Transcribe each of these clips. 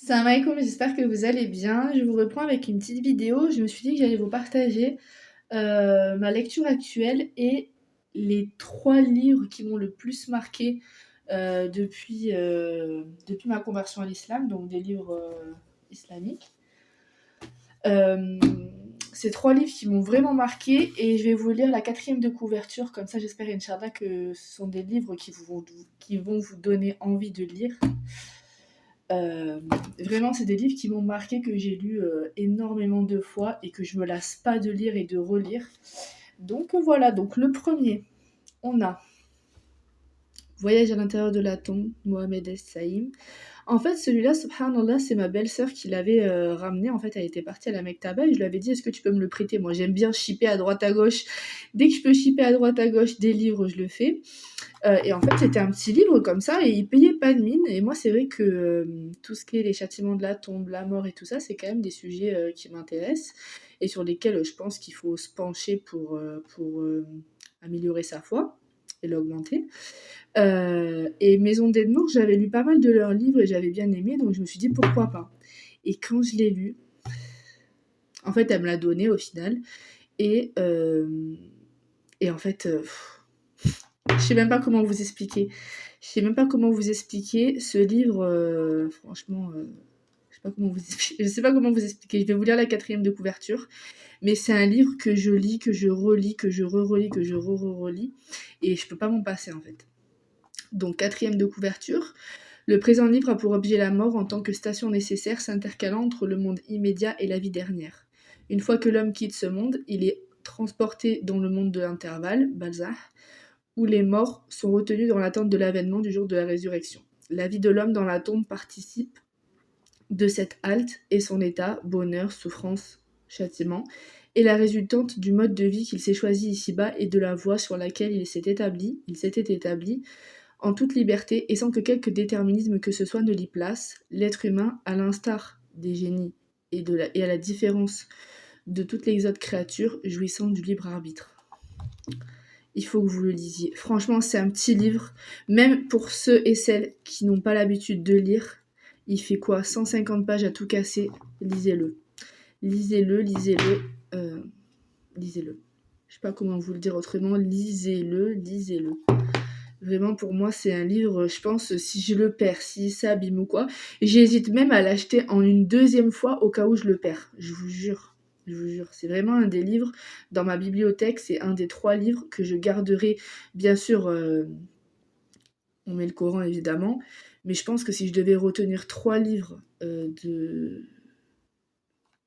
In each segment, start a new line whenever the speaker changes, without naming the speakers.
Salam alaikum, j'espère que vous allez bien. Je vous reprends avec une petite vidéo. Je me suis dit que j'allais vous partager ma lecture actuelle et les trois livres qui m'ont le plus marqué depuis ma conversion à l'islam, donc des livres islamiques. Euh, ces trois livres qui m'ont vraiment marqué et je vais vous lire la quatrième de couverture, comme ça j'espère, Inch'Allah, que ce sont des livres qui vont vous donner envie de lire. Euh, Vraiment, c'est des livres qui m'ont marqué, que j'ai lu énormément de fois et que je me lasse pas de lire et de relire. Donc voilà, donc le premier, on a Voyage à l'intérieur de la tombe, Mohamed Es-Saïm. En fait, celui-là, subhanallah, c'est ma belle-sœur qui l'avait ramené. En fait, elle était partie à la Mektaba et je lui avais dit, est-ce que tu peux me le prêter? Moi, j'aime bien shipper à droite à gauche. Dès que je peux shipper à droite à gauche des livres, je le fais. Et en fait, c'était un petit livre comme ça et il payait pas de mine. Et moi, c'est vrai que tout ce qui est les châtiments de la tombe, la mort et tout ça, c'est quand même des sujets qui m'intéressent et sur lesquels je pense qu'il faut se pencher pour améliorer sa foi et l'augmenter. Et Maison d'Edmour, j'avais lu pas mal de leurs livres et j'avais bien aimé, donc je me suis dit pourquoi pas. Et quand je l'ai lu, en fait, elle me l'a donné au final. Et, euh, et en fait, je sais même pas comment vous expliquer. Je sais même pas comment vous expliquer ce livre. Franchement, je sais pas comment vous expliquer. Je vais vous lire la quatrième de couverture, mais c'est un livre que je lis, que je relis, que je re-relis, que je re-relis, et je peux pas m'en passer en fait. Donc quatrième de couverture. Le présent livre a pour objet la mort en tant que station nécessaire s'intercalant entre le monde immédiat et la vie dernière. Une fois que l'homme quitte ce monde, il est transporté dans le monde de l'intervalle, Balzah, où les morts sont retenus dans l'attente de l'avènement du jour de la résurrection. La vie de l'homme dans la tombe participe de cette halte et son état, bonheur, souffrance, châtiment, est la résultante du mode de vie qu'il s'est choisi ici-bas et de la voie sur laquelle il s'était établi en toute liberté et sans que quelque déterminisme que ce soit ne l'y place. L'être humain, à l'instar des génies et à la différence de toutes les autres créatures jouissant du libre arbitre. Il faut que vous le lisiez. Franchement, c'est un petit livre. Même pour ceux et celles qui n'ont pas l'habitude de lire, il fait quoi, 150 pages à tout casser. Lisez-le. Lisez-le, lisez-le. Lisez-le. Je sais pas comment vous le dire autrement. Lisez-le, lisez-le. Vraiment, pour moi, c'est un livre, je pense, si je le perds, si ça abîme ou quoi, j'hésite même à l'acheter en une deuxième fois au cas où je le perds. Je vous jure. Je vous jure, c'est vraiment un des livres dans ma bibliothèque, c'est un des trois livres que je garderai. Bien sûr, on met le Coran évidemment, mais je pense que si je devais retenir trois livres de,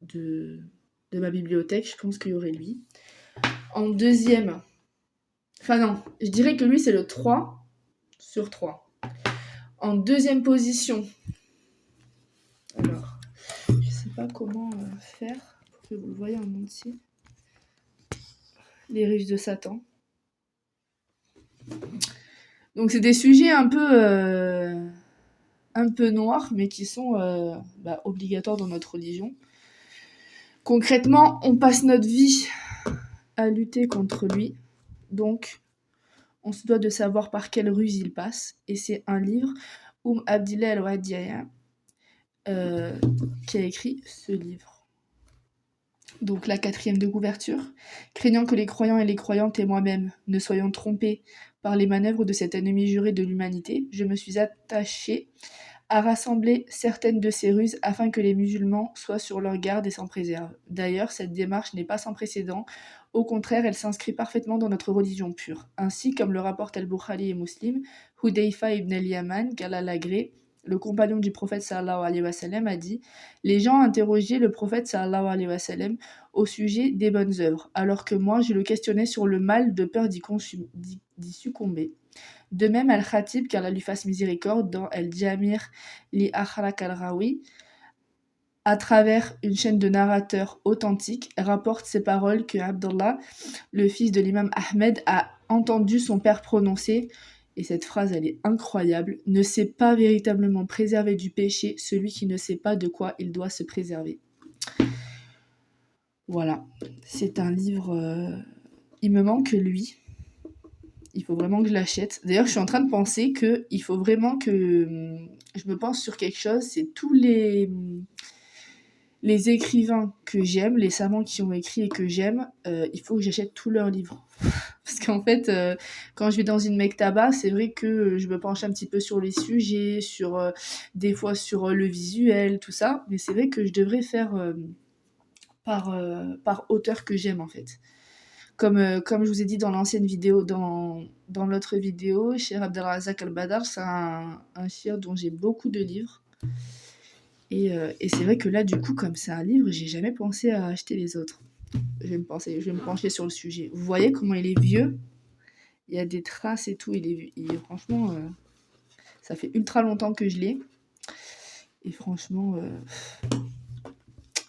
de ma bibliothèque, je pense qu'il y aurait lui. En deuxième, enfin non, je dirais que lui c'est le 3 sur 3. En deuxième position, alors, je sais pas comment faire pour que vous le voyez en entier. Les riches de Satan. Donc c'est des sujets un peu noirs, mais qui sont obligatoires dans notre religion. Concrètement, on passe notre vie à lutter contre lui, donc on se doit de savoir par quelle ruse il passe. Et c'est un livre, Abdillah El-Wadiaya, qui a écrit ce livre. Donc la quatrième de couverture. Craignant que les croyants et les croyantes et moi-même ne soyons trompés par les manœuvres de cet ennemi juré de l'humanité, je me suis attachée à rassembler certaines de ces ruses afin que les musulmans soient sur leur garde et s'en préservent. D'ailleurs, cette démarche n'est pas sans précédent. Au contraire, elle s'inscrit parfaitement dans notre religion pure. Ainsi, comme le rapportent Al-Bukhari et Muslim, Hudayfa ibn al-Yaman, qu'Allah l'agrée, le compagnon du prophète sallallahu alayhi wa sallam, a dit: les gens interrogeaient le prophète sallallahu alayhi wa sallam au sujet des bonnes œuvres, alors que moi je le questionnais sur le mal de peur d'y succomber. De même, Al-Khatib, qu'Allah lui fasse miséricorde, dans Al-Jamir li Akhlaq al-Rawi, à travers une chaîne de narrateurs authentiques, rapporte ces paroles que Abdallah, le fils de l'imam Ahmed, a entendu son père prononcer. Et cette phrase, elle est incroyable. Ne sait pas véritablement préserver du péché celui qui ne sait pas de quoi il doit se préserver. Voilà, c'est un livre. Il me manque lui. Il faut vraiment que je l'achète. D'ailleurs, je suis en train de penser qu'il faut vraiment que je me pense sur quelque chose. C'est tous les écrivains que j'aime, les savants qui ont écrit et que j'aime, il faut que j'achète tous leurs livres. Parce qu'en fait, quand je vais dans une mektaba, c'est vrai que je me penche un petit peu sur les sujets, des fois sur le visuel, tout ça. Mais c'est vrai que je devrais faire par auteur que j'aime, en fait. Comme je vous ai dit dans l'ancienne vidéo, dans l'autre vidéo, Cheikh Abdelrazak Al-Badar, c'est un cheikh dont j'ai beaucoup de livres. Et c'est vrai que là, du coup, comme c'est un livre, j'ai jamais pensé à acheter les autres. Je vais me pencher sur le sujet. Vous voyez comment il est vieux? Il y a des traces et tout. Franchement, ça fait ultra longtemps que je l'ai. Et franchement,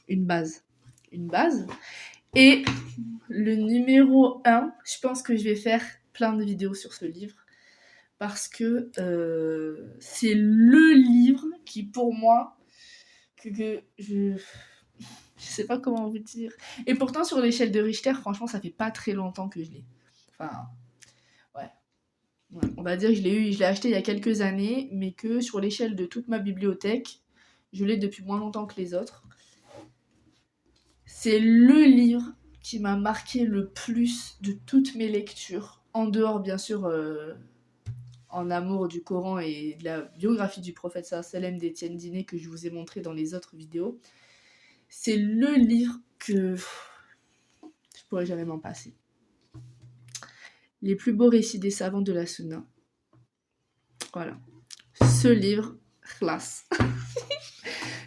une base. Une base. Et le numéro 1, je pense que je vais faire plein de vidéos sur ce livre. Parce que c'est le livre qui, pour moi, que je sais pas comment vous dire. Et pourtant, sur l'échelle de Richter, franchement, ça fait pas très longtemps que je l'ai. Enfin, ouais. On va dire que je l'ai acheté il y a quelques années, mais que sur l'échelle de toute ma bibliothèque, je l'ai depuis moins longtemps que les autres. C'est le livre qui m'a marqué le plus de toutes mes lectures, en dehors, bien sûr, en amour du Coran et de la biographie du prophète sallam d'Étienne Diné que je vous ai montré dans les autres vidéos. C'est le livre que je pourrais jamais m'en passer. Les plus beaux récits des savants de la Sunna. Voilà. Ce livre, classe.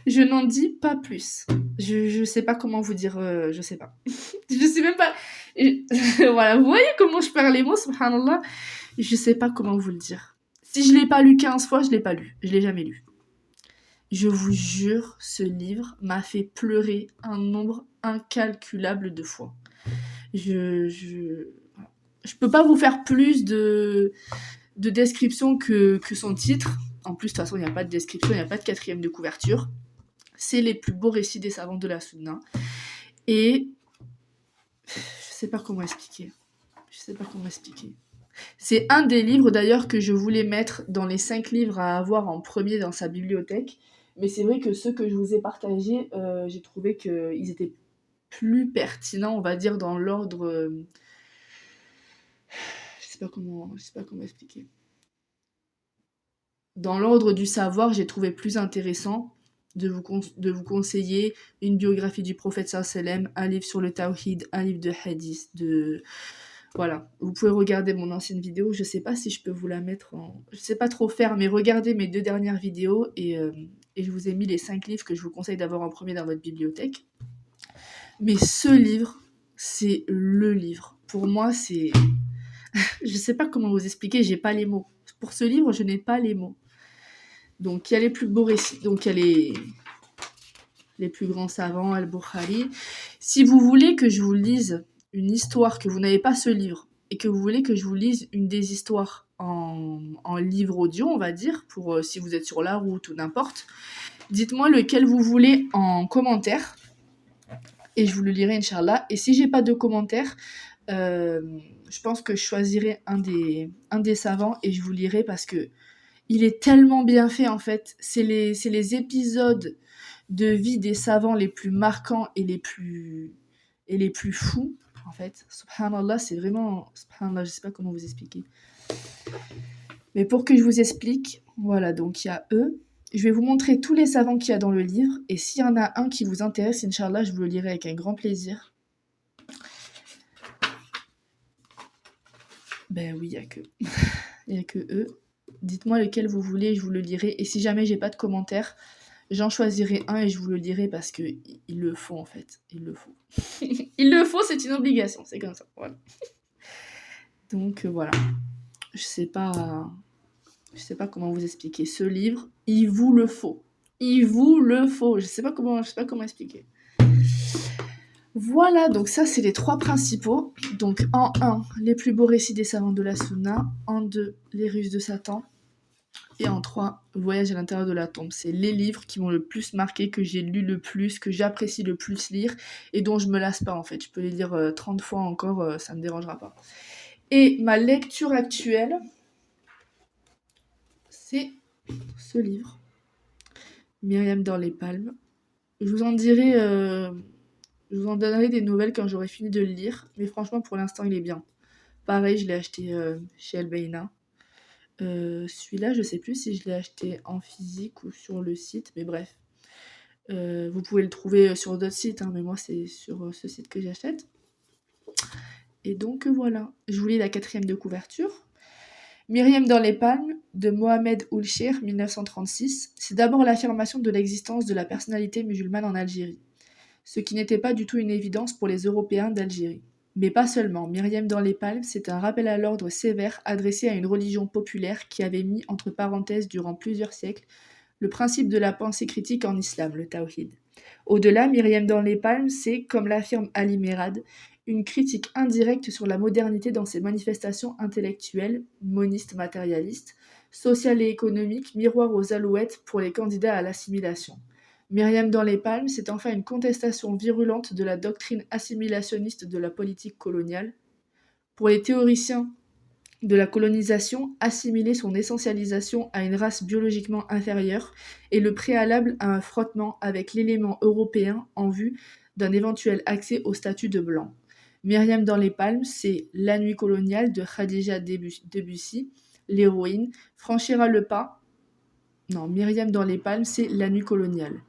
Je n'en dis pas plus. Je sais pas comment vous dire, je sais pas. Je sais même pas. Voilà, vous voyez comment je perds les mots, subhanallah. Je sais pas comment vous le dire. Si je l'ai pas lu 15 fois, je l'ai pas lu. Je l'ai jamais lu. Je vous jure, ce livre m'a fait pleurer un nombre incalculable de fois. Je peux pas vous faire plus de description que son titre. En plus, de toute façon, il n'y a pas de description, il n'y a pas de quatrième de couverture. C'est les plus beaux récits des savants de la Sunna. Et je sais pas comment expliquer. C'est un des livres d'ailleurs que je voulais mettre dans les 5 livres à avoir en premier dans sa bibliothèque. Mais c'est vrai que ceux que je vous ai partagés, j'ai trouvé qu'ils étaient plus pertinents, on va dire, dans l'ordre. Je sais pas comment expliquer. Dans l'ordre du savoir, j'ai trouvé plus intéressant de vous conseiller une biographie du prophète sallam, un livre sur le tawhid, un livre de hadith, Voilà, vous pouvez regarder mon ancienne vidéo, je sais pas si je peux vous la mettre en... Je sais pas trop faire, mais regardez mes 2 dernières vidéos et je vous ai mis les 5 livres que je vous conseille d'avoir en premier dans votre bibliothèque. Mais ce livre, c'est le livre. Pour moi, c'est... je sais pas comment vous expliquer, j'ai pas les mots. Pour ce livre, je n'ai pas les mots. Donc il y a les plus beaux récits, donc il y a les plus grands savants, Al-Bukhari. Si vous voulez que je vous lise une histoire, que vous n'avez pas ce livre, et que vous voulez que je vous lise une des histoires en livre audio, on va dire, pour si vous êtes sur la route ou n'importe, dites-moi lequel vous voulez en commentaire, et je vous le lirai, Inch'Allah. Et si j'ai pas de commentaire, je pense que je choisirai un des savants, et je vous lirai parce que il est tellement bien fait, en fait. C'est les épisodes de vie des savants les plus marquants et les plus fous, en fait. Subhanallah, c'est vraiment... Subhanallah, je sais pas comment vous expliquer. Mais pour que je vous explique, voilà, donc il y a eux. Je vais vous montrer tous les savants qu'il y a dans le livre. Et s'il y en a un qui vous intéresse, Inch'Allah, je vous le lirai avec un grand plaisir. Ben oui, il n'y a que... il n'y a que eux. Dites-moi lequel vous voulez, je vous le lirai. Et si jamais j'ai pas de commentaires, j'en choisirai un et je vous le dirai parce que il le faut, en fait. Il le faut. Il le faut, c'est une obligation. C'est comme ça. Voilà. Donc voilà. Je sais pas comment vous expliquer. Ce livre, il vous le faut. Il vous le faut. Je sais pas comment expliquer. Voilà, donc ça c'est les 3 principaux. Donc en 1, les plus beaux récits des savants de la Sunna. En 2, les ruses de Satan. Et en 3, Voyage à l'intérieur de la tombe. C'est les livres qui m'ont le plus marqué, que j'ai lu le plus, que j'apprécie le plus lire et dont je me lasse pas, en fait. Je peux les lire 30 fois encore, ça me dérangera pas. Et ma lecture actuelle, c'est ce livre, Myriam dans les palmes. Je vous en dirai, je vous en donnerai des nouvelles quand j'aurai fini de le lire, mais franchement pour l'instant il est bien. Pareil, je l'ai acheté chez Albeina. Celui-là, je sais plus si je l'ai acheté en physique ou sur le site, mais bref. Vous pouvez le trouver sur d'autres sites, hein, mais moi c'est sur ce site que j'achète. Et donc voilà, je vous lis la 4e de couverture. Myriam dans les palmes, de Mohamed Oulchir, 1936, c'est d'abord l'affirmation de l'existence de la personnalité musulmane en Algérie, ce qui n'était pas du tout une évidence pour les Européens d'Algérie. Mais pas seulement, Myriam dans les palmes, c'est un rappel à l'ordre sévère adressé à une religion populaire qui avait mis entre parenthèses durant plusieurs siècles le principe de la pensée critique en islam, le tawhid. Au-delà, Myriam dans les palmes, c'est, comme l'affirme Ali Merad, une critique indirecte sur la modernité dans ses manifestations intellectuelles, monistes matérialistes, sociales et économiques, miroir aux alouettes pour les candidats à l'assimilation. Myriam dans les palmes, c'est enfin une contestation virulente de la doctrine assimilationniste de la politique coloniale. Pour les théoriciens de la colonisation, assimiler son essentialisation à une race biologiquement inférieure est le préalable à un frottement avec l'élément européen en vue d'un éventuel accès au statut de blanc. Myriam dans les palmes, c'est La nuit coloniale de Khadija Debussy, l'héroïne, franchira le pas. Non, Myriam dans les palmes, c'est La nuit coloniale.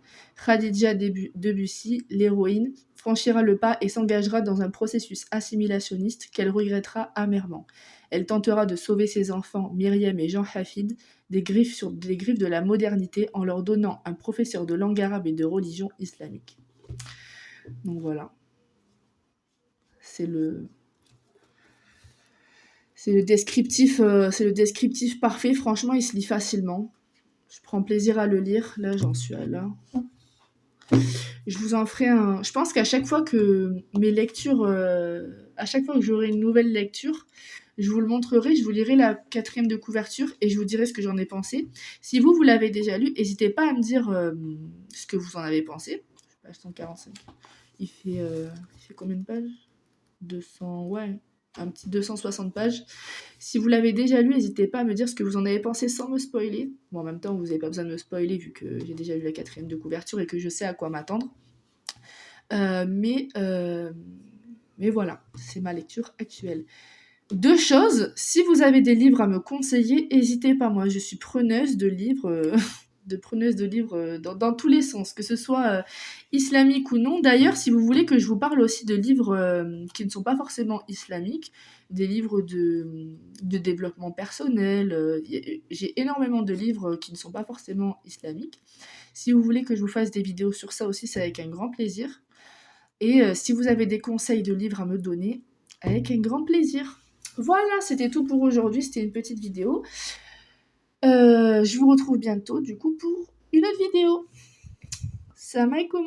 Khadija Debussy, l'héroïne, franchira le pas et s'engagera dans un processus assimilationniste qu'elle regrettera amèrement. Elle tentera de sauver ses enfants, Myriam et Jean Hafid, des griffes de la modernité en leur donnant un professeur de langue arabe et de religion islamique. Donc voilà. C'est le descriptif parfait. Franchement, il se lit facilement. Je prends plaisir à le lire. Là, j'en suis à là. Je vous en ferai un. Je pense qu'à chaque fois que mes lectures, à chaque fois que j'aurai une nouvelle lecture, je vous le montrerai, je vous lirai la 4e de couverture et je vous dirai ce que j'en ai pensé. Si vous l'avez déjà lu, n'hésitez pas à me dire ce que vous en avez pensé. Page 145. Il fait combien de pages 200, ouais, un petit 260 pages. Si vous l'avez déjà lu, n'hésitez pas à me dire ce que vous en avez pensé sans me spoiler. Bon, en même temps, vous n'avez pas besoin de me spoiler vu que j'ai déjà lu la 4e de couverture et que je sais à quoi m'attendre. Mais voilà, c'est ma lecture actuelle. 2 choses, si vous avez des livres à me conseiller, n'hésitez pas, moi je suis preneuse de livres, dans tous les sens, que ce soit islamique ou non. D'ailleurs, si vous voulez que je vous parle aussi de livres qui ne sont pas forcément islamiques, des livres de développement personnel, j'ai énormément de livres qui ne sont pas forcément islamiques. Si vous voulez que je vous fasse des vidéos sur ça aussi, c'est avec un grand plaisir. Et si vous avez des conseils de livres à me donner, avec un grand plaisir. Voilà, c'était tout pour aujourd'hui, c'était une petite vidéo. Je vous retrouve bientôt du coup pour une autre vidéo. Salam alaikum.